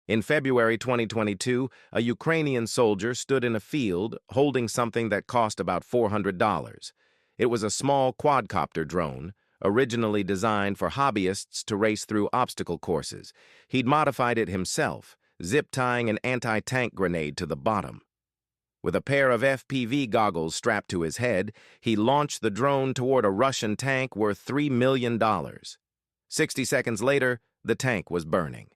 In February 2022, a Ukrainian soldier stood in a field holding something that cost about $400. It was a small quadcopter drone, originally designed for hobbyists to race through obstacle courses. He'd modified it himself, zip-tying an anti-tank grenade to the bottom. With a pair of FPV goggles strapped to his head, he launched the drone toward a Russian tank worth $3 million. 60 seconds later, the tank was burning.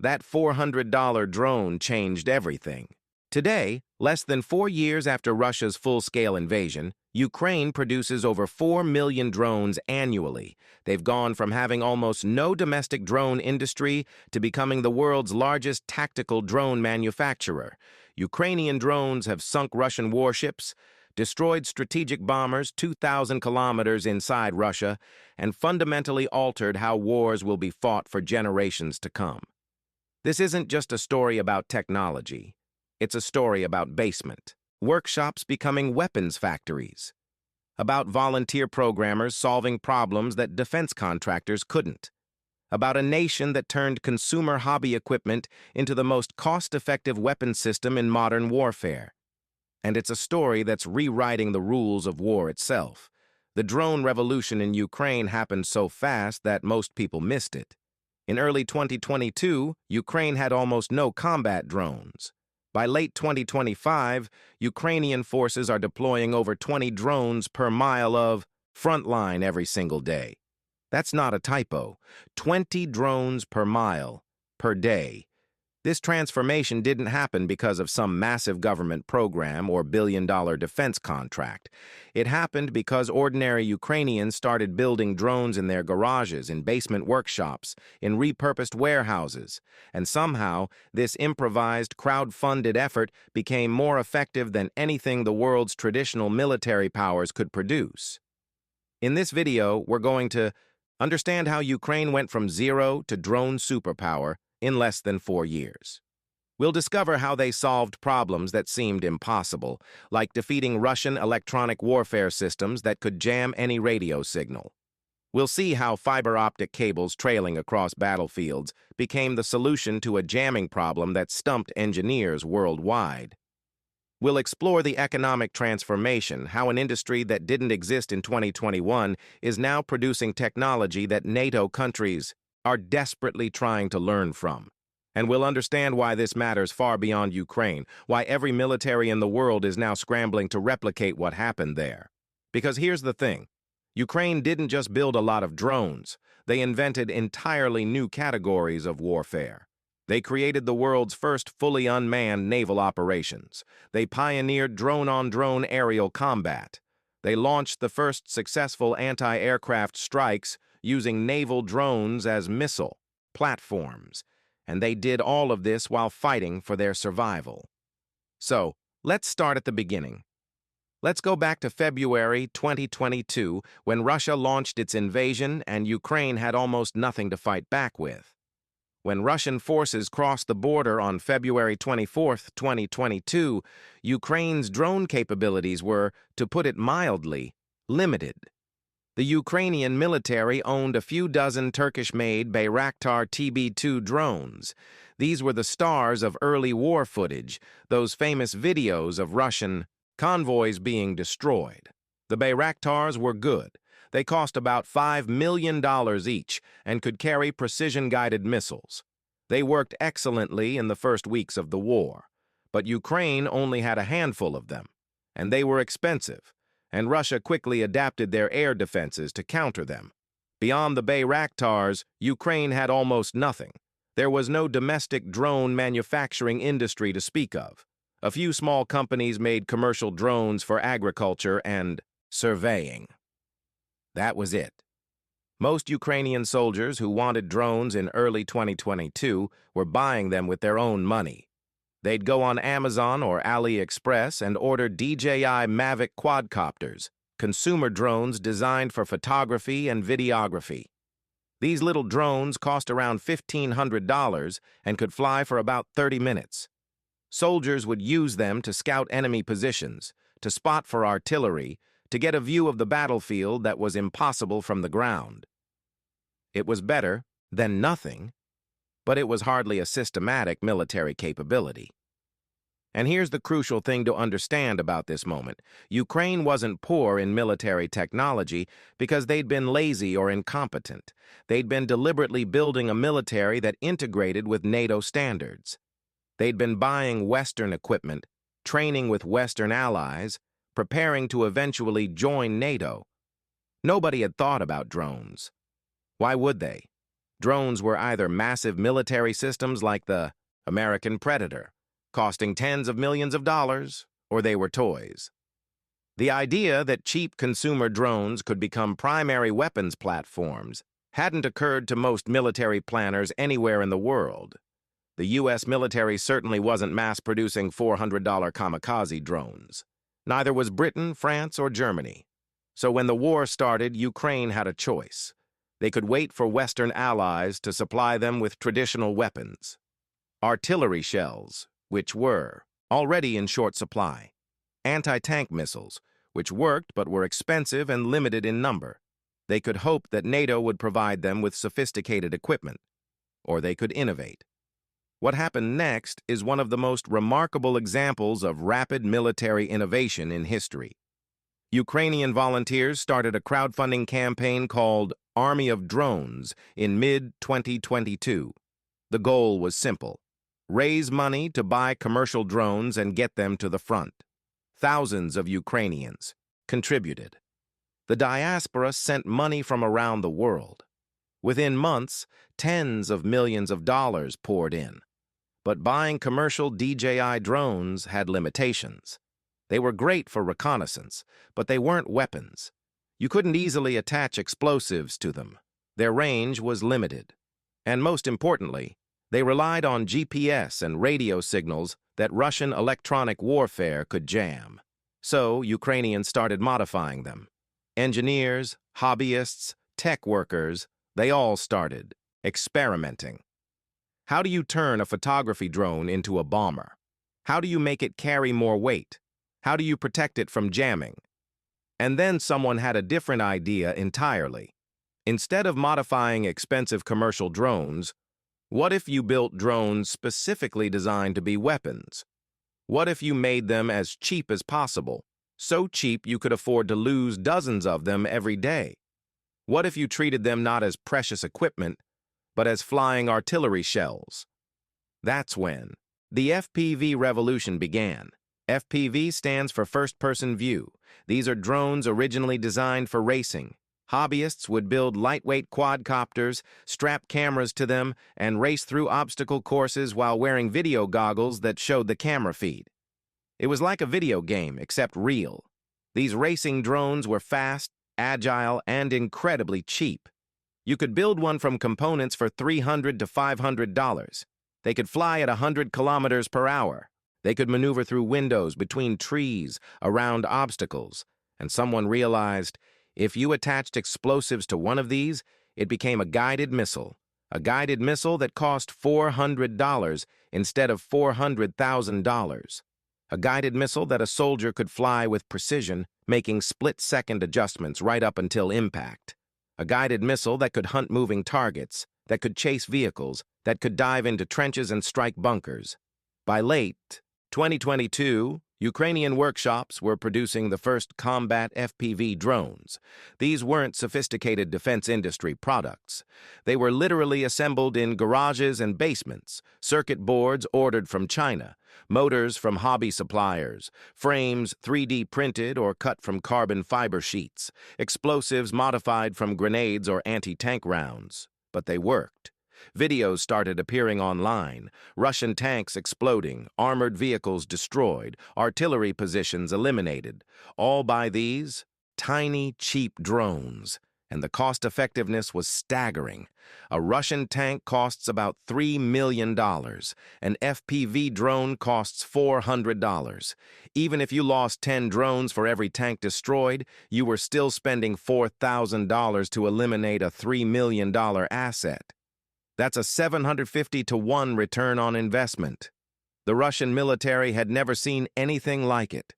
That $400 drone changed everything. Today, less than 4 years after Russia's full-scale invasion, Ukraine produces over 4 million drones annually. They've gone from having almost no domestic drone industry to becoming the world's largest tactical drone manufacturer. Ukrainian drones have sunk Russian warships, destroyed strategic bombers 2,000 kilometers inside Russia, and fundamentally altered how wars will be fought for generations to come. This isn't just a story about technology. It's a story about basement, workshops becoming weapons factories, about volunteer programmers solving problems that defense contractors couldn't, about a nation that turned consumer hobby equipment into the most cost-effective weapon system in modern warfare. And it's a story that's rewriting the rules of war itself. The drone revolution in Ukraine happened so fast that most people missed it. In early 2022, Ukraine had almost no combat drones. By late 2025, Ukrainian forces are deploying over 20 drones per mile of frontline every single day. That's not a typo. 20 drones per mile, per day. This transformation didn't happen because of some massive government program or billion-dollar defense contract. It happened because ordinary Ukrainians started building drones in their garages, in basement workshops, in repurposed warehouses, and somehow this improvised, crowd-funded effort became more effective than anything the world's traditional military powers could produce. In this video, we're going to understand how Ukraine went from zero to drone superpower in less than 4 years. We'll discover how they solved problems that seemed impossible, like defeating Russian electronic warfare systems that could jam any radio signal. We'll see how fiber-optic cables trailing across battlefields became the solution to a jamming problem that stumped engineers worldwide. We'll explore the economic transformation, how an industry that didn't exist in 2021 is now producing technology that NATO countries are desperately trying to learn from. And we'll understand why this matters far beyond Ukraine, why every military in the world is now scrambling to replicate what happened there. Because here's the thing, Ukraine didn't just build a lot of drones, they invented entirely new categories of warfare. They created the world's first fully unmanned naval operations. They pioneered drone-on-drone aerial combat. They launched the first successful anti-aircraft strikes using naval drones as missile platforms, and they did all of this while fighting for their survival. So, let's start at the beginning. Let's go back to February 2022, when Russia launched its invasion and Ukraine had almost nothing to fight back with. When Russian forces crossed the border on February 24, 2022, Ukraine's drone capabilities were, to put it mildly, limited. The Ukrainian military owned a few dozen Turkish-made Bayraktar TB2 drones. These were the stars of early war footage, those famous videos of Russian convoys being destroyed. The Bayraktars were good. They cost about $5 million each and could carry precision-guided missiles. They worked excellently in the first weeks of the war, but Ukraine only had a handful of them, and they were expensive, and Russia quickly adapted their air defenses to counter them. Beyond the Bayraktars, Ukraine had almost nothing. There was no domestic drone manufacturing industry to speak of. A few small companies made commercial drones for agriculture and surveying. That was it. Most Ukrainian soldiers who wanted drones in early 2022 were buying them with their own money. They'd go on Amazon or AliExpress and order DJI Mavic quadcopters, consumer drones designed for photography and videography. These little drones cost around $1,500 and could fly for about 30 minutes. Soldiers would use them to scout enemy positions, to spot for artillery, to get a view of the battlefield that was impossible from the ground. It was better than nothing, but it was hardly a systematic military capability. And here's the crucial thing to understand about this moment. Ukraine wasn't poor in military technology because they'd been lazy or incompetent. They'd been deliberately building a military that integrated with NATO standards. They'd been buying Western equipment, training with Western allies, preparing to eventually join NATO. Nobody had thought about drones. Why would they? Drones were either massive military systems like the American Predator, costing tens of millions of dollars, or they were toys. The idea that cheap consumer drones could become primary weapons platforms hadn't occurred to most military planners anywhere in the world. The U.S. military certainly wasn't mass-producing $400 kamikaze drones. Neither was Britain, France, or Germany. So when the war started, Ukraine had a choice. They could wait for Western allies to supply them with traditional weapons. Artillery shells, which were already in short supply. Anti-tank missiles, which worked but were expensive and limited in number. They could hope that NATO would provide them with sophisticated equipment. Or they could innovate. What happened next is one of the most remarkable examples of rapid military innovation in history. Ukrainian volunteers started a crowdfunding campaign called Army of Drones in mid-2022. The goal was simple. Raise money to buy commercial drones and get them to the front. Thousands of Ukrainians contributed. The diaspora sent money from around the world. Within months, tens of millions of dollars poured in. But buying commercial DJI drones had limitations. They were great for reconnaissance, but they weren't weapons. You couldn't easily attach explosives to them. Their range was limited. And most importantly, they relied on GPS and radio signals that Russian electronic warfare could jam. So Ukrainians started modifying them. Engineers, hobbyists, tech workers, they all started experimenting. How do you turn a photography drone into a bomber? How do you make it carry more weight? How do you protect it from jamming? And then someone had a different idea entirely. Instead of modifying expensive commercial drones, what if you built drones specifically designed to be weapons? What if you made them as cheap as possible, so cheap you could afford to lose dozens of them every day? What if you treated them not as precious equipment, but as flying artillery shells? That's when the FPV revolution began. FPV stands for first-person view. These are drones originally designed for racing. Hobbyists would build lightweight quadcopters, strap cameras to them, and race through obstacle courses while wearing video goggles that showed the camera feed. It was like a video game, except real. These racing drones were fast, agile, and incredibly cheap. You could build one from components for $300 to $500. They could fly at 100 kilometers per hour. They could maneuver through windows, between trees, around obstacles. And someone realized, if you attached explosives to one of these, it became a guided missile that cost $400 instead of $400,000. A guided missile that a soldier could fly with precision, making split-second adjustments right up until impact. A guided missile that could hunt moving targets, that could chase vehicles, that could dive into trenches and strike bunkers. By late 2022, Ukrainian workshops were producing the first combat FPV drones. These weren't sophisticated defense industry products. They were literally assembled in garages and basements, circuit boards ordered from China, motors from hobby suppliers, frames 3D printed or cut from carbon fiber sheets, explosives modified from grenades or anti-tank rounds. But they worked. Videos started appearing online, Russian tanks exploding, armored vehicles destroyed, artillery positions eliminated, all by these tiny, cheap drones. And the cost-effectiveness was staggering. A Russian tank costs about $3 million. An FPV drone costs $400. Even if you lost 10 drones for every tank destroyed, you were still spending $4,000 to eliminate a $3 million asset. That's a 750 to 1 return on investment. The Russian military had never seen anything like it.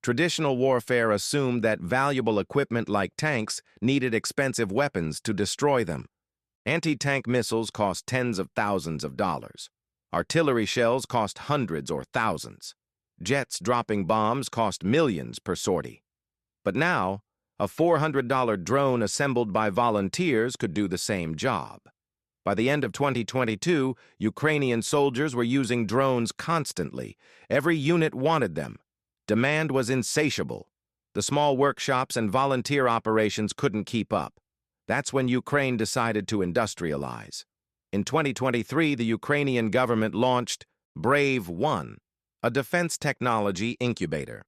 Traditional warfare assumed that valuable equipment like tanks needed expensive weapons to destroy them. Anti-tank missiles cost tens of thousands of dollars. Artillery shells cost hundreds or thousands. Jets dropping bombs cost millions per sortie. But now, a $400 drone assembled by volunteers could do the same job. By the end of 2022, Ukrainian soldiers were using drones constantly. Every unit wanted them. Demand was insatiable. The small workshops and volunteer operations couldn't keep up. That's when Ukraine decided to industrialize. In 2023, the Ukrainian government launched Brave One, a defense technology incubator.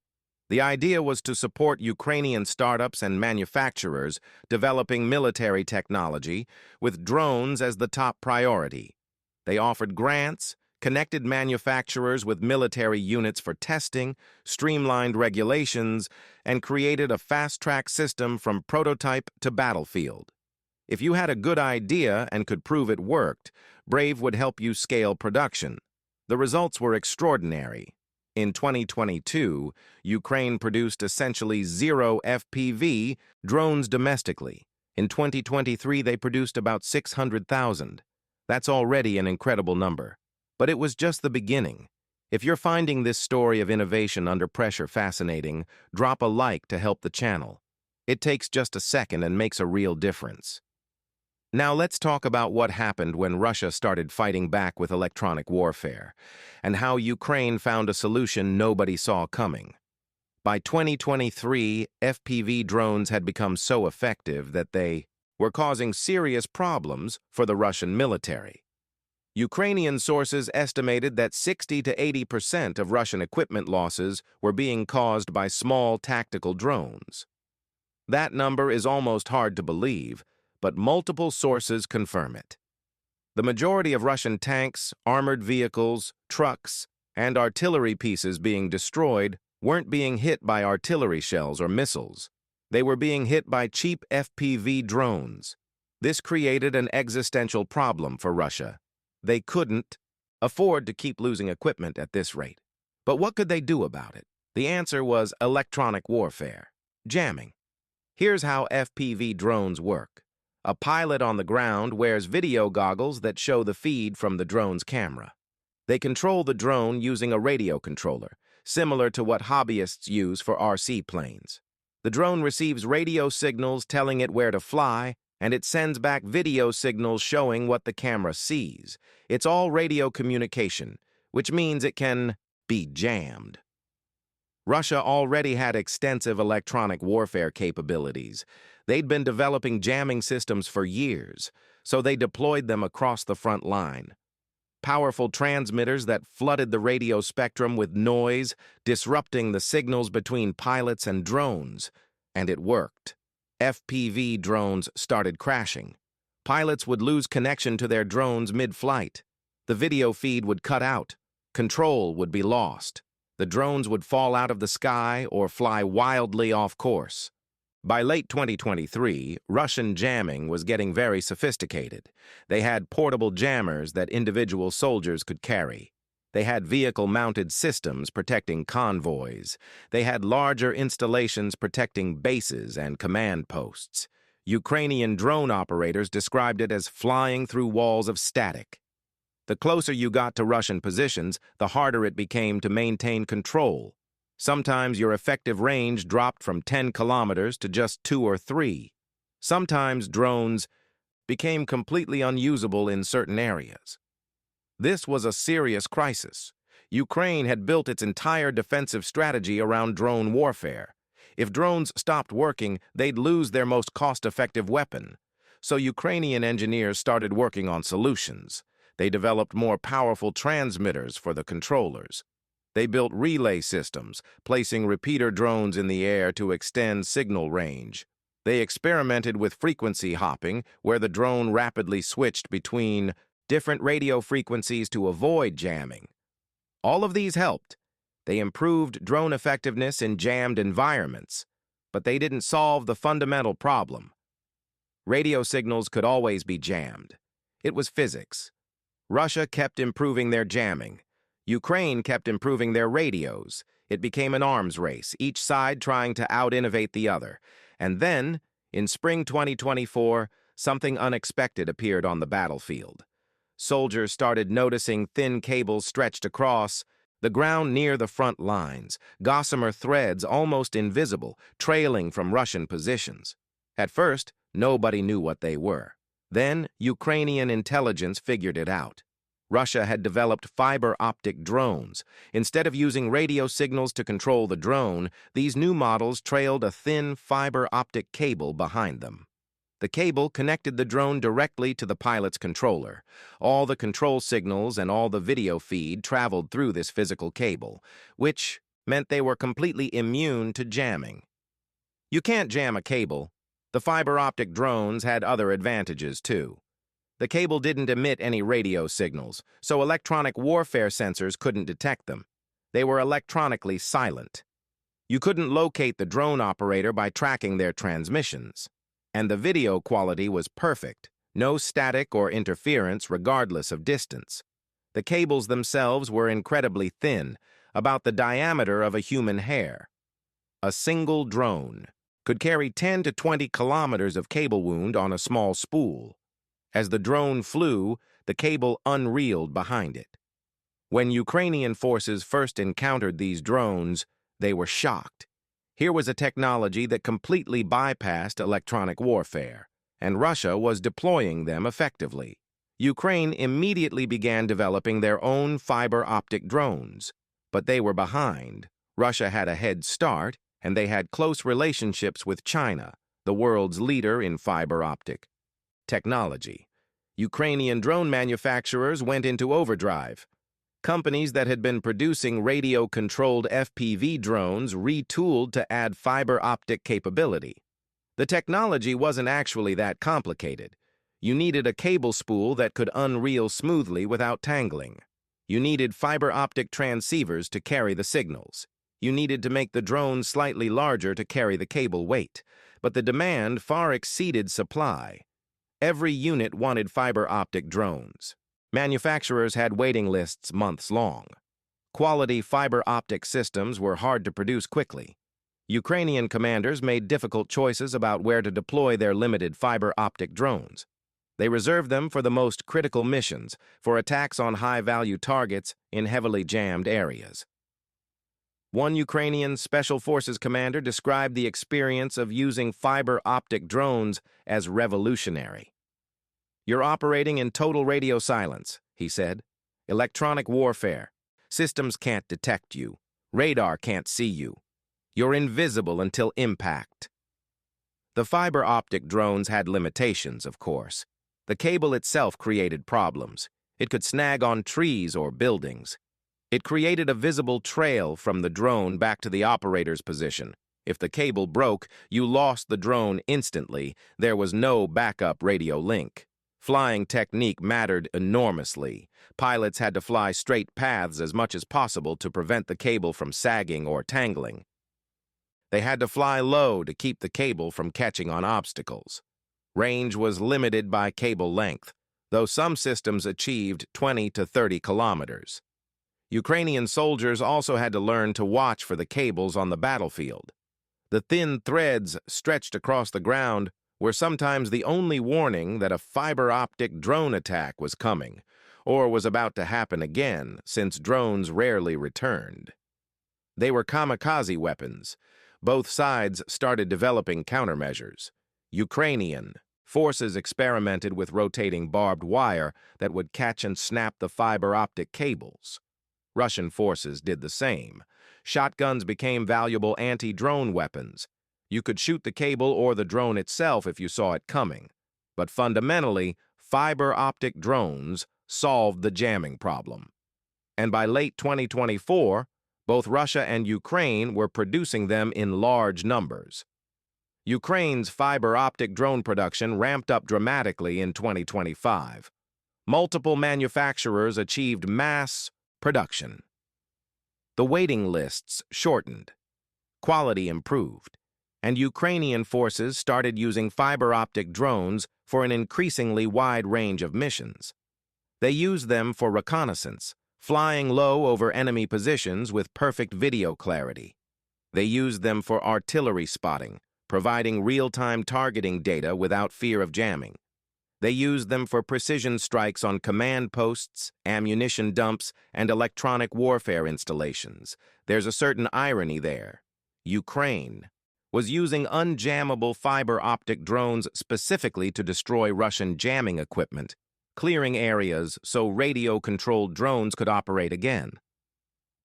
The idea was to support Ukrainian startups and manufacturers developing military technology, with drones as the top priority. They offered grants, connected manufacturers with military units for testing, streamlined regulations, and created a fast-track system from prototype to battlefield. If you had a good idea and could prove it worked, Brave would help you scale production. The results were extraordinary. In 2022, Ukraine produced essentially 0 FPV drones domestically. In 2023, they produced about 600,000. That's already an incredible number. But it was just the beginning. If you're finding this story of innovation under pressure fascinating, drop a like to help the channel. It takes just a second and makes a real difference. Now let's talk about what happened when Russia started fighting back with electronic warfare, and how Ukraine found a solution nobody saw coming. By 2023, FPV drones had become so effective that they were causing serious problems for the Russian military. Ukrainian sources estimated that 60 to 80% of Russian equipment losses were being caused by small tactical drones. That number is almost hard to believe, but multiple sources confirm it. The majority of Russian tanks, armored vehicles, trucks, and artillery pieces being destroyed weren't being hit by artillery shells or missiles. They were being hit by cheap FPV drones. This created an existential problem for Russia. They couldn't afford to keep losing equipment at this rate. But what could they do about it? The answer was electronic warfare, jamming. Here's how FPV drones work. A pilot on the ground wears video goggles that show the feed from the drone's camera. They control the drone using a radio controller, similar to what hobbyists use for RC planes. The drone receives radio signals telling it where to fly, and it sends back video signals showing what the camera sees. It's all radio communication, which means it can be jammed. Russia already had extensive electronic warfare capabilities. They'd been developing jamming systems for years, so they deployed them across the front line. Powerful transmitters that flooded the radio spectrum with noise, disrupting the signals between pilots and drones. And it worked. FPV drones started crashing. Pilots would lose connection to their drones mid-flight. The video feed would cut out. Control would be lost. The drones would fall out of the sky or fly wildly off course. By late 2023, Russian jamming was getting very sophisticated. They had portable jammers that individual soldiers could carry. They had vehicle-mounted systems protecting convoys. They had larger installations protecting bases and command posts. Ukrainian drone operators described it as flying through walls of static. The closer you got to Russian positions, the harder it became to maintain control. Sometimes your effective range dropped from 10 kilometers to just 2 or 3. Sometimes drones became completely unusable in certain areas. This was a serious crisis. Ukraine had built its entire defensive strategy around drone warfare. If drones stopped working, they'd lose their most cost-effective weapon. So Ukrainian engineers started working on solutions. They developed more powerful transmitters for the controllers. They built relay systems, placing repeater drones in the air to extend signal range. They experimented with frequency hopping, where the drone rapidly switched between different radio frequencies to avoid jamming. All of these helped. They improved drone effectiveness in jammed environments, but they didn't solve the fundamental problem. Radio signals could always be jammed. It was physics. Russia kept improving their jamming. Ukraine kept improving their radios. It became an arms race, each side trying to out-innovate the other. And then, in spring 2024, something unexpected appeared on the battlefield. Soldiers started noticing thin cables stretched across the ground near the front lines, gossamer threads almost invisible, trailing from Russian positions. At first, nobody knew what they were. Then, Ukrainian intelligence figured it out. Russia had developed fiber-optic drones. Instead of using radio signals to control the drone, these new models trailed a thin fiber-optic cable behind them. The cable connected the drone directly to the pilot's controller. All the control signals and all the video feed traveled through this physical cable, which meant they were completely immune to jamming. You can't jam a cable. The fiber-optic drones had other advantages, too. The cable didn't emit any radio signals, so electronic warfare sensors couldn't detect them. They were electronically silent. You couldn't locate the drone operator by tracking their transmissions. And the video quality was perfect, no static or interference regardless of distance. The cables themselves were incredibly thin, about the diameter of a human hair. A single drone could carry 10 to 20 kilometers of cable wound on a small spool. As the drone flew, the cable unreeled behind it. When Ukrainian forces first encountered these drones, they were shocked. Here was a technology that completely bypassed electronic warfare, and Russia was deploying them effectively. Ukraine immediately began developing their own fiber-optic drones, but they were behind. Russia had a head start, and they had close relationships with China, the world's leader in fiber-optic technology. Ukrainian drone manufacturers went into overdrive. Companies that had been producing radio-controlled FPV drones retooled to add fiber-optic capability. The technology wasn't actually that complicated. You needed a cable spool that could unreel smoothly without tangling. You needed fiber-optic transceivers to carry the signals. You needed to make the drone slightly larger to carry the cable weight. But the demand far exceeded supply. Every unit wanted fiber-optic drones. Manufacturers had waiting lists months long. Quality fiber-optic systems were hard to produce quickly. Ukrainian commanders made difficult choices about where to deploy their limited fiber-optic drones. They reserved them for the most critical missions, for attacks on high-value targets in heavily jammed areas. One Ukrainian Special Forces commander described the experience of using fiber-optic drones as revolutionary. "You're operating in total radio silence," he said. "Electronic warfare. Systems can't detect you. Radar can't see you. You're invisible until impact." The fiber-optic drones had limitations, of course. The cable itself created problems. It could snag on trees or buildings. It created a visible trail from the drone back to the operator's position. If the cable broke, you lost the drone instantly. There was no backup radio link. Flying technique mattered enormously. Pilots had to fly straight paths as much as possible to prevent the cable from sagging or tangling. They had to fly low to keep the cable from catching on obstacles. Range was limited by cable length, though some systems achieved 20 to 30 kilometers. Ukrainian soldiers also had to learn to watch for the cables on the battlefield. The thin threads stretched across the ground were sometimes the only warning that a fiber-optic drone attack was coming, or was about to happen again, since drones rarely returned. They were kamikaze weapons. Both sides started developing countermeasures. Ukrainian forces experimented with rotating barbed wire that would catch and snap the fiber-optic cables. Russian forces did the same. Shotguns became valuable anti-drone weapons. You could shoot the cable or the drone itself if you saw it coming. But fundamentally, fiber-optic drones solved the jamming problem. And by late 2024, both Russia and Ukraine were producing them in large numbers. Ukraine's fiber-optic drone production ramped up dramatically in 2025. Multiple manufacturers achieved mass production. The waiting lists shortened, quality improved, and Ukrainian forces started using fiber-optic drones for an increasingly wide range of missions. They used them for reconnaissance, flying low over enemy positions with perfect video clarity. They used them for artillery spotting, providing real-time targeting data without fear of jamming. They used them for precision strikes on command posts, ammunition dumps, and electronic warfare installations. There's a certain irony there. Ukraine was using unjammable fiber-optic drones specifically to destroy Russian jamming equipment, clearing areas so radio-controlled drones could operate again.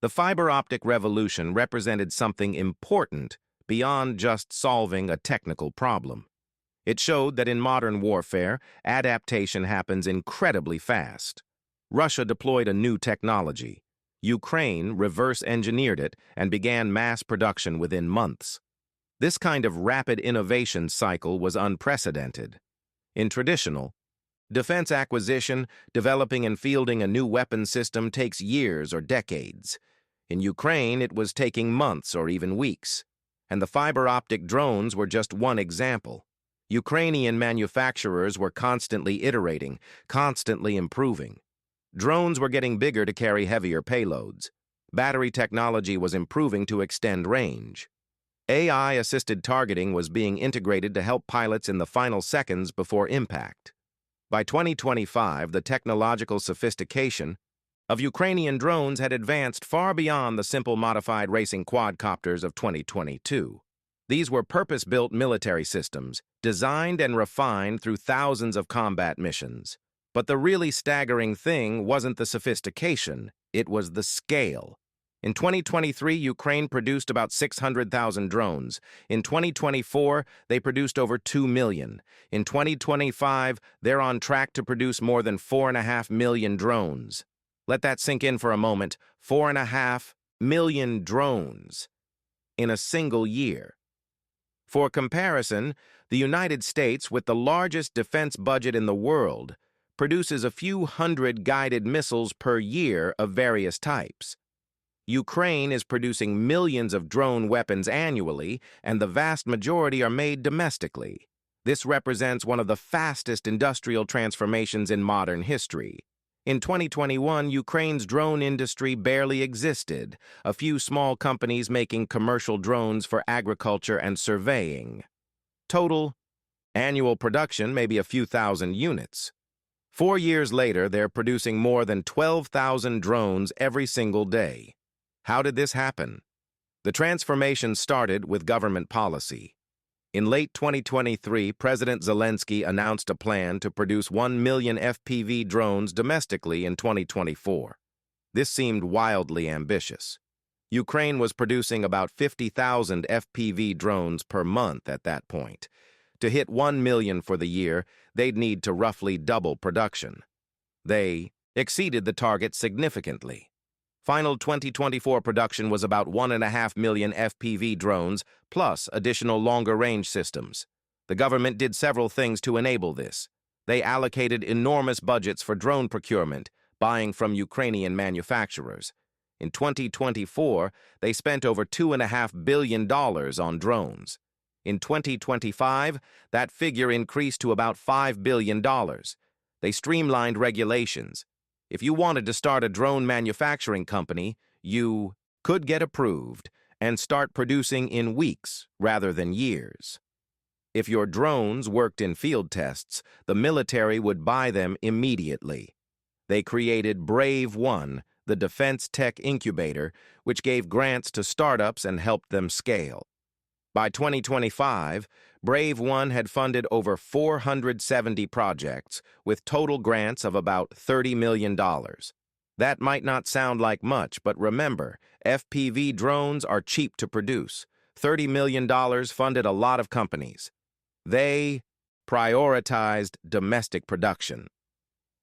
The fiber-optic revolution represented something important beyond just solving a technical problem. It showed that in modern warfare, adaptation happens incredibly fast. Russia deployed a new technology. Ukraine reverse-engineered it and began mass production within months. This kind of rapid innovation cycle was unprecedented. In traditional defense acquisition, developing and fielding a new weapon system takes years or decades. In Ukraine, it was taking months or even weeks. And the fiber-optic drones were just one example. Ukrainian manufacturers were constantly iterating, constantly improving. Drones were getting bigger to carry heavier payloads. Battery technology was improving to extend range. AI-assisted targeting was being integrated to help pilots in the final seconds before impact. By 2025, the technological sophistication of Ukrainian drones had advanced far beyond the simple modified racing quadcopters of 2022. These were purpose-built military systems, designed and refined through thousands of combat missions. But the really staggering thing wasn't the sophistication, it was the scale. In 2023, Ukraine produced about 600,000 drones. In 2024, they produced over 2 million. In 2025, they're on track to produce more than 4.5 million drones. Let that sink in for a moment. 4.5 million drones in a single year. For comparison, the United States, with the largest defense budget in the world, produces a few hundred guided missiles per year of various types. Ukraine is producing millions of drone weapons annually, and the vast majority are made domestically. This represents one of the fastest industrial transformations in modern history. In 2021, Ukraine's drone industry barely existed, a few small companies making commercial drones for agriculture and surveying. Total annual production may be a few thousand units. 4 years later, they're producing more than 12,000 drones every single day. How did this happen? The transformation started with government policy. In late 2023, President Zelensky announced a plan to produce 1 million FPV drones domestically in 2024. This seemed wildly ambitious. Ukraine was producing about 50,000 FPV drones per month at that point. To hit 1 million for the year, they'd need to roughly double production. They exceeded the target significantly. Final 2024 production was about 1.5 million FPV drones, plus additional longer-range systems. The government did several things to enable this. They allocated enormous budgets for drone procurement, buying from Ukrainian manufacturers. In 2024, they spent over $2.5 billion on drones. In 2025, that figure increased to about $5 billion. They streamlined regulations. If you wanted to start a drone manufacturing company, you could get approved and start producing in weeks rather than years. If your drones worked in field tests, the military would buy them immediately. They created Brave One, the defense tech incubator, which gave grants to startups and helped them scale. By 2025, Brave One had funded over 470 projects, with total grants of about $30 million. That might not sound like much, but remember, FPV drones are cheap to produce. $30 million funded a lot of companies. They prioritized domestic production.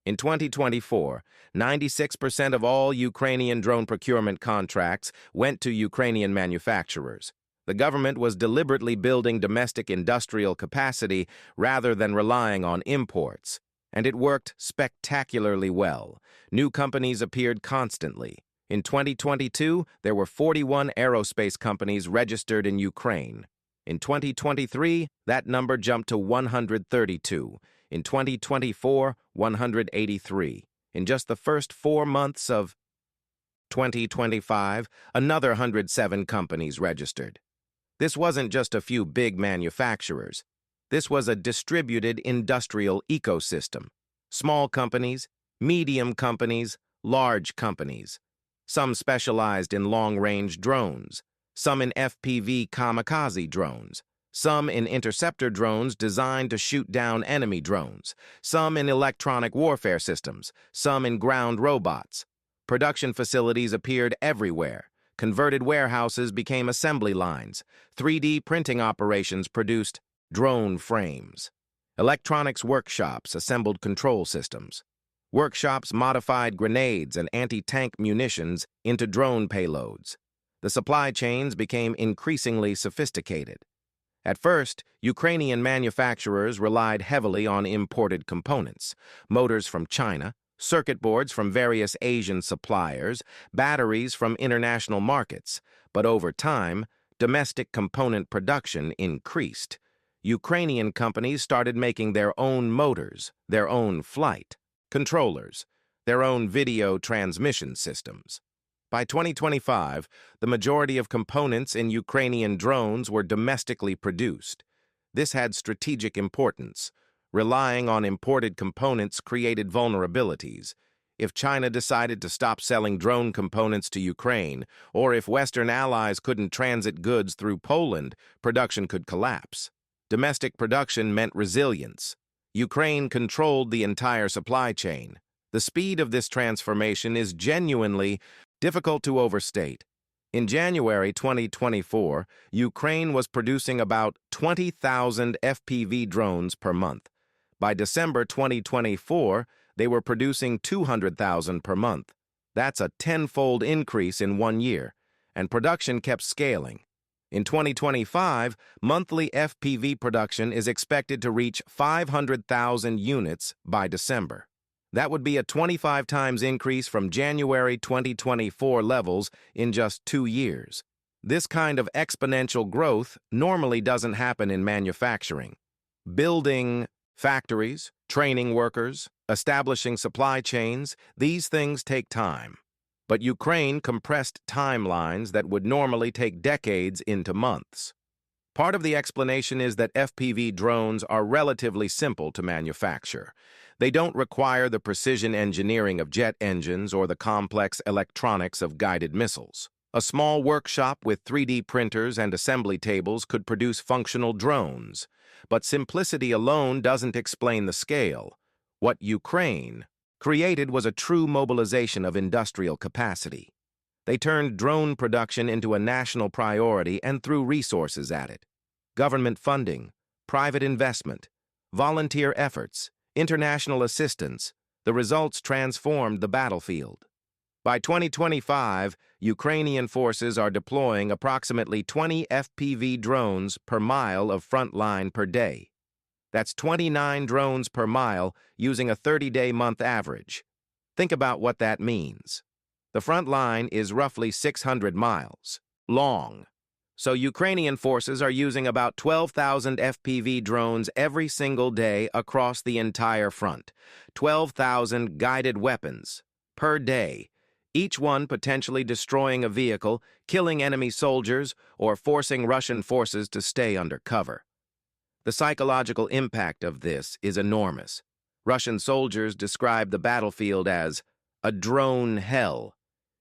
In 2024, 96% of all Ukrainian drone procurement contracts went to Ukrainian manufacturers. The government was deliberately building domestic industrial capacity rather than relying on imports, and it worked spectacularly well. New companies appeared constantly. In 2022, there were 41 aerospace companies registered in Ukraine. In 2023, that number jumped to 132. In 2024, 183. In just the first 4 months of 2025, another 107 companies registered. This wasn't just a few big manufacturers. This was a distributed industrial ecosystem. Small companies, medium companies, large companies. Some specialized in long-range drones, some in FPV kamikaze drones, some in interceptor drones designed to shoot down enemy drones, some in electronic warfare systems, some in ground robots. Production facilities appeared everywhere. Converted warehouses became assembly lines. 3D printing operations produced drone frames. Electronics workshops assembled control systems. Workshops modified grenades and anti-tank munitions into drone payloads. The supply chains became increasingly sophisticated. At first, Ukrainian manufacturers relied heavily on imported components, motors from China, circuit boards from various Asian suppliers, batteries from international markets. But over time, domestic component production increased. Ukrainian companies started making their own motors, their own flight controllers, their own video transmission systems. By 2025, the majority of components in Ukrainian drones were domestically produced. This had strategic importance. Relying on imported components created vulnerabilities. If China decided to stop selling drone components to Ukraine, or if Western allies couldn't transit goods through Poland, production could collapse. Domestic production meant resilience. Ukraine controlled the entire supply chain. The speed of this transformation is genuinely difficult to overstate. In January 2024, Ukraine was producing about 20,000 FPV drones per month. By December 2024, they were producing 200,000 per month. That's a tenfold increase in 1 year, and production kept scaling. In 2025, monthly FPV production is expected to reach 500,000 units by December. That would be a 25 times increase from January 2024 levels in just 2 years. This kind of exponential growth normally doesn't happen in manufacturing. Building factories, training workers, establishing supply chains, these things take time. But Ukraine compressed timelines that would normally take decades into months. Part of the explanation is that FPV drones are relatively simple to manufacture. They don't require the precision engineering of jet engines or the complex electronics of guided missiles. A small workshop with 3D printers and assembly tables could produce functional drones. But simplicity alone doesn't explain the scale. What Ukraine created was a true mobilization of industrial capacity. They turned drone production into a national priority and threw resources at it. Government funding, private investment, volunteer efforts, international assistance, the results transformed the battlefield. By 2025, Ukrainian forces are deploying approximately 20 FPV drones per mile of frontline per day. That's 29 drones per mile using a 30-day month average. Think about what that means. The front line is roughly 600 miles long. So Ukrainian forces are using about 12,000 FPV drones every single day across the entire front. 12,000 guided weapons per day, each one potentially destroying a vehicle, killing enemy soldiers, or forcing Russian forces to stay under cover. The psychological impact of this is enormous. Russian soldiers describe the battlefield as a drone hell.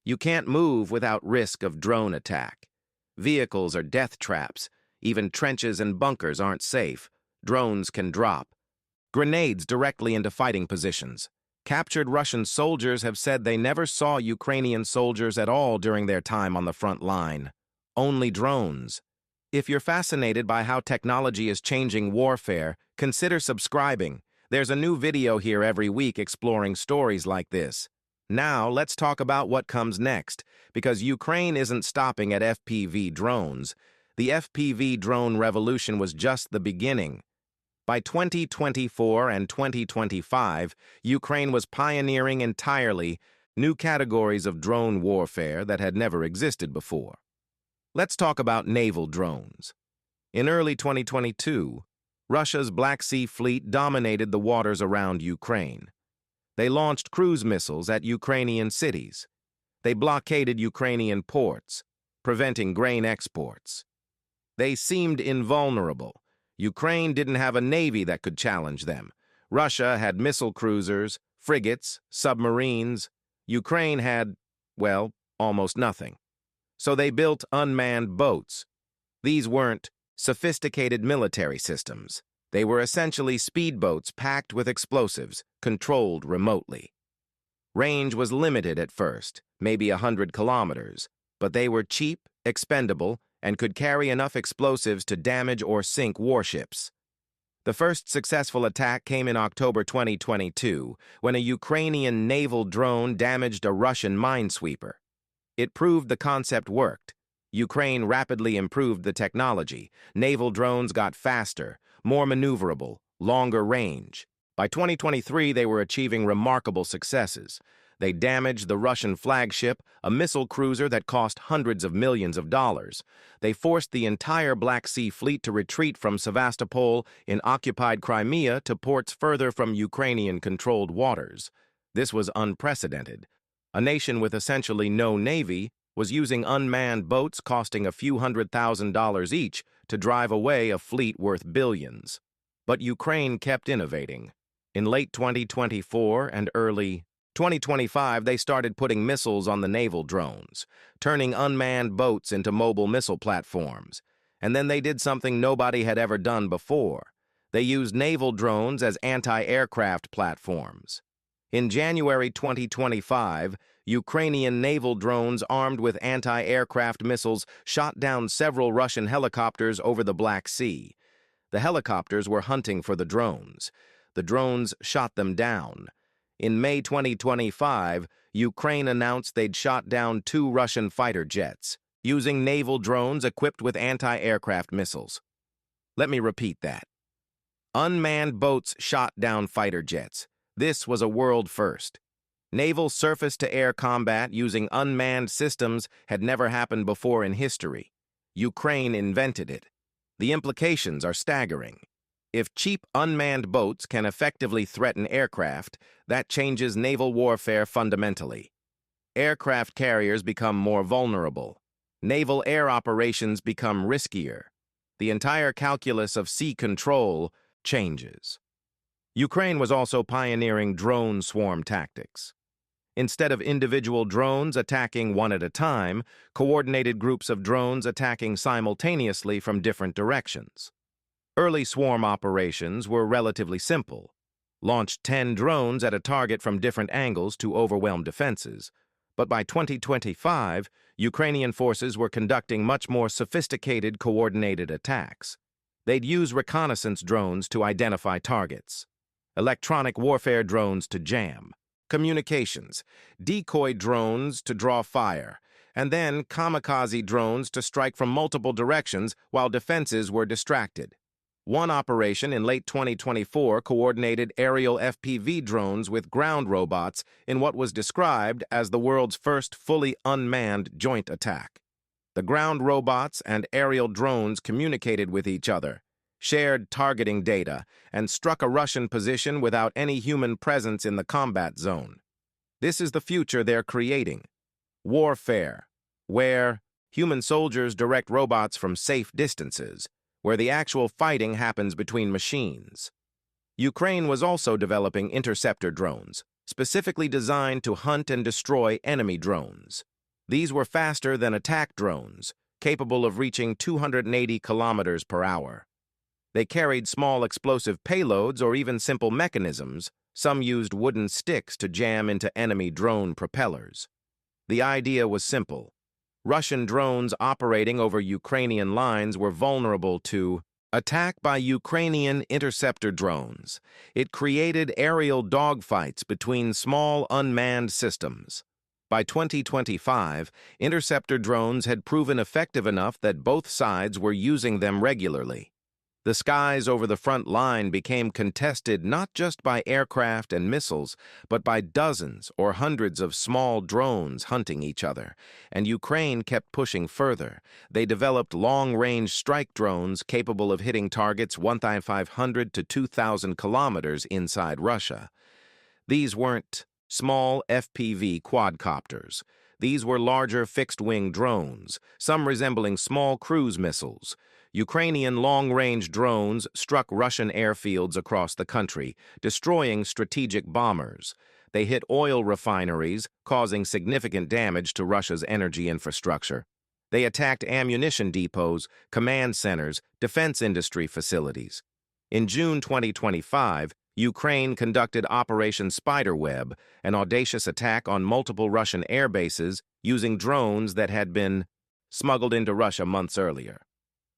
You can't move without risk of drone attack. Vehicles are death traps. Even trenches and bunkers aren't safe. Drones can drop grenades directly into fighting positions. Captured Russian soldiers have said they never saw Ukrainian soldiers at all during their time on the front line. Only drones. If you're fascinated by how technology is changing warfare, consider subscribing. There's a new video here every week exploring stories like this. Now, let's talk about what comes next, because Ukraine isn't stopping at FPV drones. The FPV drone revolution was just the beginning. By 2024 and 2025, Ukraine was pioneering entirely new categories of drone warfare that had never existed before. Let's talk about naval drones. In early 2022, Russia's Black Sea Fleet dominated the waters around Ukraine. They launched cruise missiles at Ukrainian cities. They blockaded Ukrainian ports, preventing grain exports. They seemed invulnerable, Ukraine didn't have a navy that could challenge them. Russia had missile cruisers, frigates, submarines. Ukraine had, well, almost nothing. So they built unmanned boats. These weren't sophisticated military systems. They were essentially speedboats packed with explosives, controlled remotely. Range was limited at first, maybe 100 kilometers, but they were cheap, expendable, and could carry enough explosives to damage or sink warships. The first successful attack came in October 2022, when a Ukrainian naval drone damaged a Russian minesweeper. It proved the concept worked. Ukraine rapidly improved the technology. Naval drones got faster, more maneuverable, longer range. By 2023, they were achieving remarkable successes. They damaged the Russian flagship, a missile cruiser that cost hundreds of millions of dollars. They forced the entire Black Sea fleet to retreat from Sevastopol in occupied Crimea to ports further from Ukrainian-controlled waters. This was unprecedented. A nation with essentially no navy was using unmanned boats costing a few $100,000 each to drive away a fleet worth billions. But Ukraine kept innovating. In late 2024 and early 2025, they started putting missiles on the naval drones, turning unmanned boats into mobile missile platforms. And then they did something nobody had ever done before. They used naval drones as anti-aircraft platforms. In January 2025, Ukrainian naval drones armed with anti-aircraft missiles shot down several Russian helicopters over the Black Sea. The helicopters were hunting for the drones. The drones shot them down. In May 2025, Ukraine announced they'd shot down 2 Russian fighter jets, using naval drones equipped with anti-aircraft missiles. Let me repeat that. Unmanned boats shot down fighter jets. This was a world first. Naval surface-to-air combat using unmanned systems had never happened before in history. Ukraine invented it. The implications are staggering. If cheap unmanned boats can effectively threaten aircraft, that changes naval warfare fundamentally. Aircraft carriers become more vulnerable. Naval air operations become riskier. The entire calculus of sea control changes. Ukraine was also pioneering drone swarm tactics. Instead of individual drones attacking one at a time, coordinated groups of drones attacking simultaneously from different directions. Early swarm operations were relatively simple. Launched 10 drones at a target from different angles to overwhelm defenses. But by 2025, Ukrainian forces were conducting much more sophisticated coordinated attacks. They'd use reconnaissance drones to identify targets, electronic warfare drones to jam, communications, decoy drones to draw fire, and then kamikaze drones to strike from multiple directions while defenses were distracted. One operation in late 2024 coordinated aerial FPV drones with ground robots in what was described as the world's first fully unmanned joint attack. The ground robots and aerial drones communicated with each other, shared targeting data, and struck a Russian position without any human presence in the combat zone. This is the future they're creating. Warfare, where human soldiers direct robots from safe distances, where the actual fighting happens between machines. Ukraine was also developing interceptor drones, specifically designed to hunt and destroy enemy drones. These were faster than attack drones, capable of reaching 280 kilometers per hour. They carried small explosive payloads or even simple mechanisms. Some used wooden sticks to jam into enemy drone propellers. The idea was simple. Russian drones operating over Ukrainian lines were vulnerable to attack by Ukrainian interceptor drones. It created aerial dogfights between small unmanned systems. By 2025, interceptor drones had proven effective enough that both sides were using them regularly. The skies over the front line became contested not just by aircraft and missiles, but by dozens or hundreds of small drones hunting each other, and Ukraine kept pushing further. They developed long-range strike drones capable of hitting targets 1,500 to 2,000 kilometers inside Russia. These weren't small FPV quadcopters. These were larger fixed-wing drones, some resembling small cruise missiles. Ukrainian long-range drones struck Russian airfields across the country, destroying strategic bombers. They hit oil refineries, causing significant damage to Russia's energy infrastructure. They attacked ammunition depots, command centers, defense industry facilities. In June 2025, Ukraine conducted Operation Spiderweb, an audacious attack on multiple Russian air bases using drones that had been smuggled into Russia months earlier.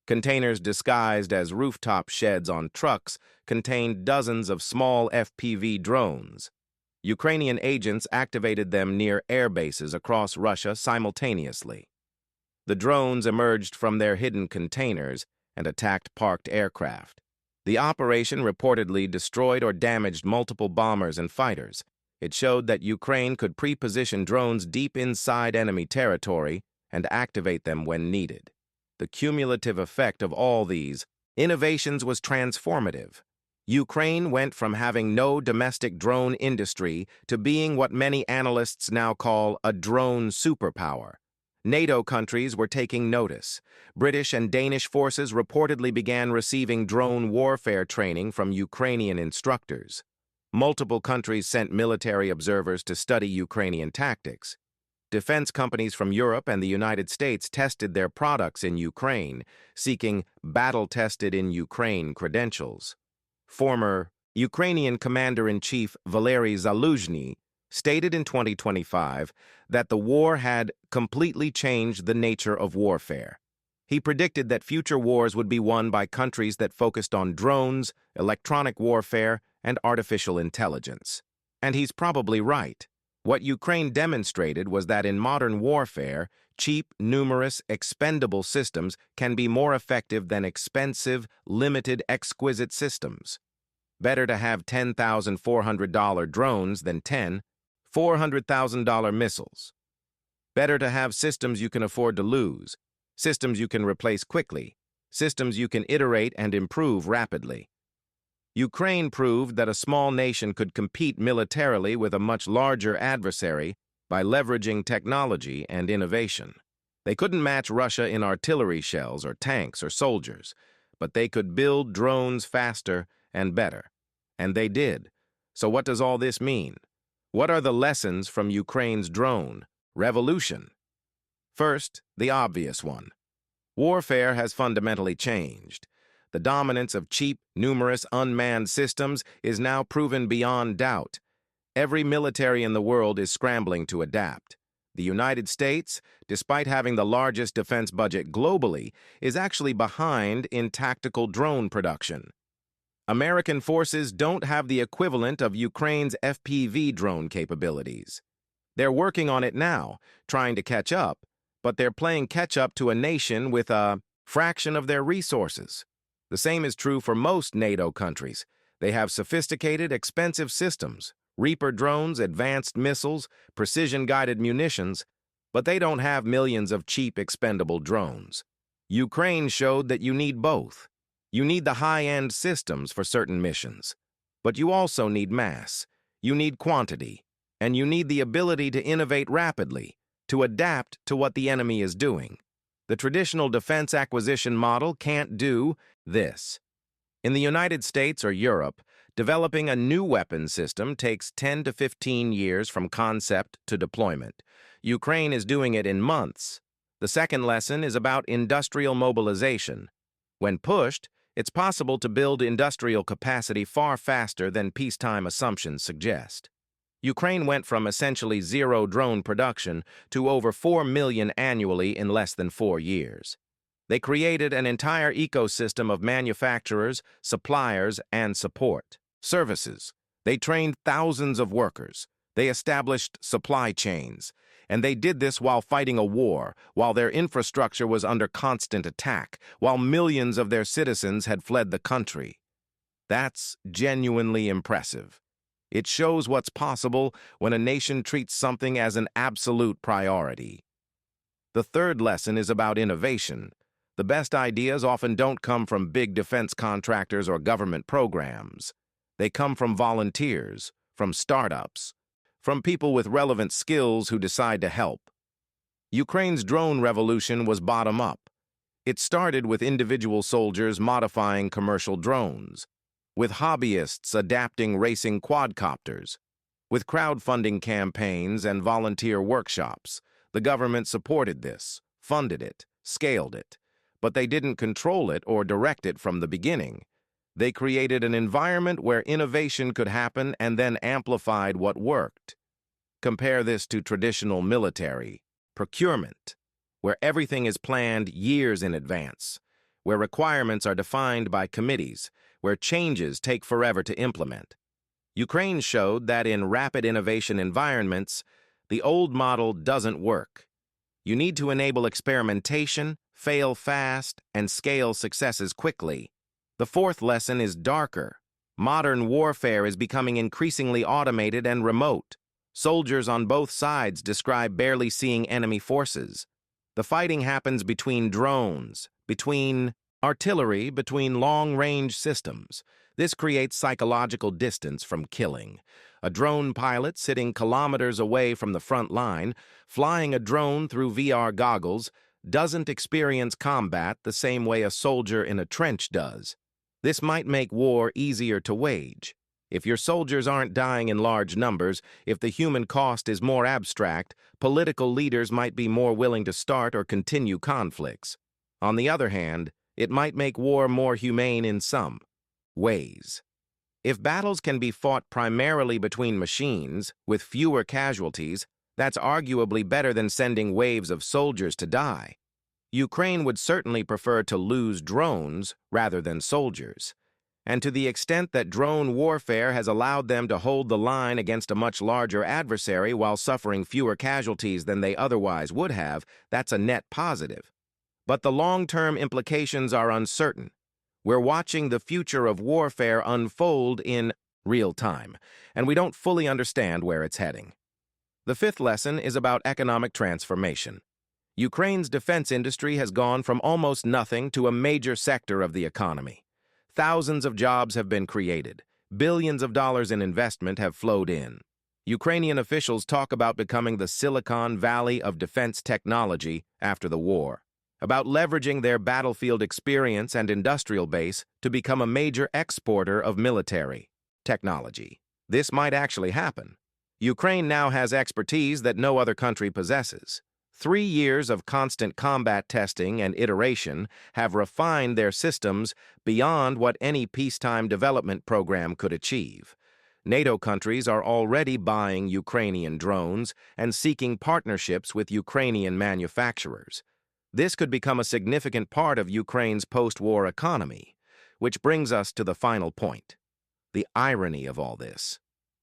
Containers disguised as rooftop sheds on trucks contained dozens of small FPV drones. Ukrainian agents activated them near air bases across Russia simultaneously. The drones emerged from their hidden containers and attacked parked aircraft. The operation reportedly destroyed or damaged multiple bombers and fighters. It showed that Ukraine could pre-position drones deep inside enemy territory and activate them when needed. The cumulative effect of all these innovations was transformative. Ukraine went from having no domestic drone industry to being what many analysts now call a drone superpower. NATO countries were taking notice. British and Danish forces reportedly began receiving drone warfare training from Ukrainian instructors. Multiple countries sent military observers to study Ukrainian tactics. Defense companies from Europe and the United States tested their products in Ukraine, seeking battle-tested in Ukraine credentials. Former Ukrainian Commander-in-Chief Valery Zaluzhny stated in 2025 that the war had completely changed the nature of warfare. He predicted that future wars would be won by countries that focused on drones, electronic warfare, and artificial intelligence. And he's probably right. What Ukraine demonstrated was that in modern warfare, cheap, numerous, expendable systems can be more effective than expensive, limited, exquisite systems. Better to have $10,400 drones than 10 $400,000 missiles. Better to have systems you can afford to lose, systems you can replace quickly, systems you can iterate and improve rapidly. Ukraine proved that a small nation could compete militarily with a much larger adversary by leveraging technology and innovation. They couldn't match Russia in artillery shells or tanks or soldiers, but they could build drones faster and better. And they did. So what does all this mean? What are the lessons from Ukraine's drone revolution? First, the obvious one. Warfare has fundamentally changed. The dominance of cheap, numerous, unmanned systems is now proven beyond doubt. Every military in the world is scrambling to adapt. The United States, despite having the largest defense budget globally, is actually behind in tactical drone production. American forces don't have the equivalent of Ukraine's FPV drone capabilities. They're working on it now, trying to catch up, but they're playing catch-up to a nation with a fraction of their resources. The same is true for most NATO countries. They have sophisticated, expensive systems, Reaper drones, advanced missiles, precision-guided munitions, but they don't have millions of cheap, expendable drones. Ukraine showed that you need both. You need the high-end systems for certain missions, but you also need mass, you need quantity, and you need the ability to innovate rapidly, to adapt to what the enemy is doing. The traditional defense acquisition model can't do this. In the United States or Europe, developing a new weapon system takes 10 to 15 years from concept to deployment. Ukraine is doing it in months. The second lesson is about industrial mobilization. When pushed, it's possible to build industrial capacity far faster than peacetime assumptions suggest. Ukraine went from essentially zero drone production to over 4 million annually in less than 4 years. They created an entire ecosystem of manufacturers, suppliers, and support services. They trained thousands of workers. They established supply chains. And they did this while fighting a war, while their infrastructure was under constant attack, while millions of their citizens had fled the country. That's genuinely impressive. It shows what's possible when a nation treats something as an absolute priority. The third lesson is about innovation. The best ideas often don't come from big defense contractors or government programs. They come from volunteers, from startups, from people with relevant skills who decide to help. Ukraine's drone revolution was bottom-up. It started with individual soldiers modifying commercial drones, with hobbyists adapting racing quadcopters. With crowdfunding campaigns and volunteer workshops, the government supported this, funded it, scaled it, but they didn't control it or direct it from the beginning. They created an environment where innovation could happen and then amplified what worked. Compare this to traditional military procurement, where everything is planned years in advance, where requirements are defined by committees, where changes take forever to implement. Ukraine showed that in rapid innovation environments, the old model doesn't work. You need to enable experimentation, fail fast, and scale successes quickly. The fourth lesson is darker. Modern warfare is becoming increasingly automated and remote. Soldiers on both sides describe barely seeing enemy forces. The fighting happens between drones, between artillery, between long-range systems. This creates psychological distance from killing. A drone pilot sitting kilometers away from the front line, flying a drone through VR goggles, doesn't experience combat the same way a soldier in a trench does. This might make war easier to wage. If your soldiers aren't dying in large numbers, if the human cost is more abstract, political leaders might be more willing to start or continue conflicts. On the other hand, it might make war more humane in some ways. If battles can be fought primarily between machines, with fewer casualties, that's arguably better than sending waves of soldiers to die. Ukraine would certainly prefer to lose drones rather than soldiers. And to the extent that drone warfare has allowed them to hold the line against a much larger adversary while suffering fewer casualties than they otherwise would have, that's a net positive. But the long-term implications are uncertain. We're watching the future of warfare unfold in real time, and we don't fully understand where it's heading. The fifth lesson is about economic transformation. Ukraine's defense industry has gone from almost nothing to a major sector of the economy. Thousands of jobs have been created. Billions of dollars in investment have flowed in. Ukrainian officials talk about becoming the Silicon Valley of defense technology after the war, about leveraging their battlefield experience and industrial base to become a major exporter of military technology. This might actually happen. Ukraine now has expertise that no other country possesses. 3 years of constant combat testing and iteration have refined their systems beyond what any peacetime development program could achieve. NATO countries are already buying Ukrainian drones and seeking partnerships with Ukrainian manufacturers. This could become a significant part of Ukraine's post-war economy, which brings us to the final point. The irony of all this.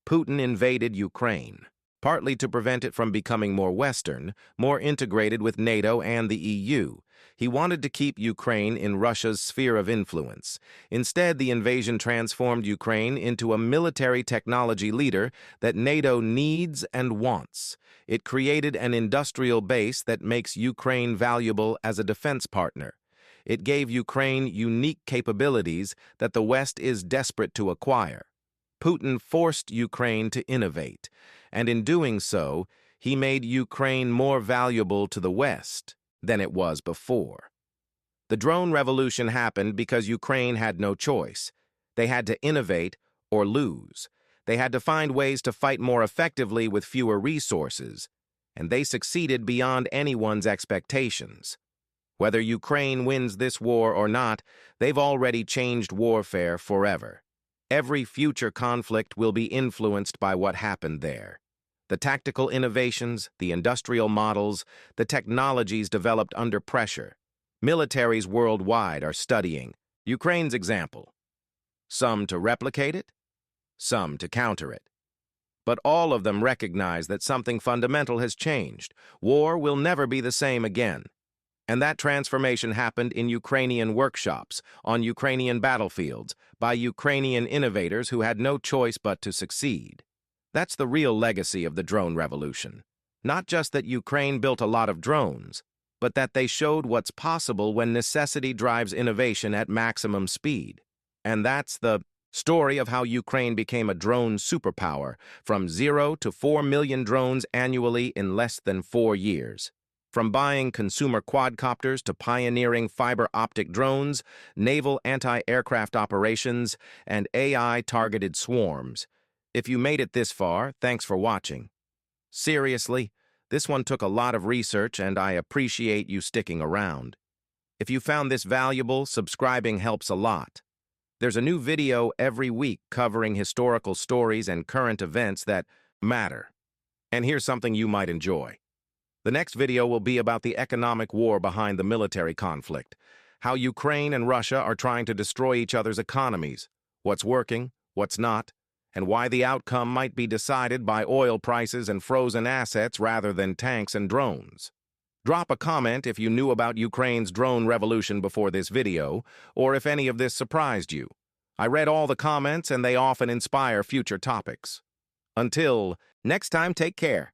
Putin invaded Ukraine, partly to prevent it from becoming more Western, more integrated with NATO and the EU. He wanted to keep Ukraine in Russia's sphere of influence. Instead, the invasion transformed Ukraine into a military technology leader that NATO needs and wants. It created an industrial base that makes Ukraine valuable as a defense partner. It gave Ukraine unique capabilities that the West is desperate to acquire. Putin forced Ukraine to innovate, and in doing so, he made Ukraine more valuable to the West than it was before. The drone revolution happened because Ukraine had no choice. They had to innovate or lose. They had to find ways to fight more effectively with fewer resources, and they succeeded beyond anyone's expectations. Whether Ukraine wins this war or not, they've already changed warfare forever. Every future conflict will be influenced by what happened there. The tactical innovations, the industrial models, the technologies developed under pressure. Militaries worldwide are studying Ukraine's example. Some to replicate it, some to counter it. But all of them recognize that something fundamental has changed. War will never be the same again. And that transformation happened in Ukrainian workshops, on Ukrainian battlefields, by Ukrainian innovators who had no choice but to succeed. That's the real legacy of the drone revolution. Not just that Ukraine built a lot of drones, but that they showed what's possible when necessity drives innovation at maximum speed. And that's the story of how Ukraine became a drone superpower, from 0 to 4 million drones annually in less than 4 years. From buying consumer quadcopters to pioneering fiber-optic drones, naval anti-aircraft operations, and AI-targeted swarms. If you made it this far, thanks for watching. Seriously, this one took a lot of research and I appreciate you sticking around. If you found this valuable, subscribing helps a lot. There's a new video every week covering historical stories and current events that matter. And here's something you might enjoy. The next video will be about the economic war behind the military conflict, how Ukraine and Russia are trying to destroy each other's economies, what's working, what's not, and why the outcome might be decided by oil prices and frozen assets rather than tanks and drones. Drop a comment if you knew about Ukraine's drone revolution before this video, or if any of this surprised you. I read all the comments and they often inspire future topics. Until next time, take care.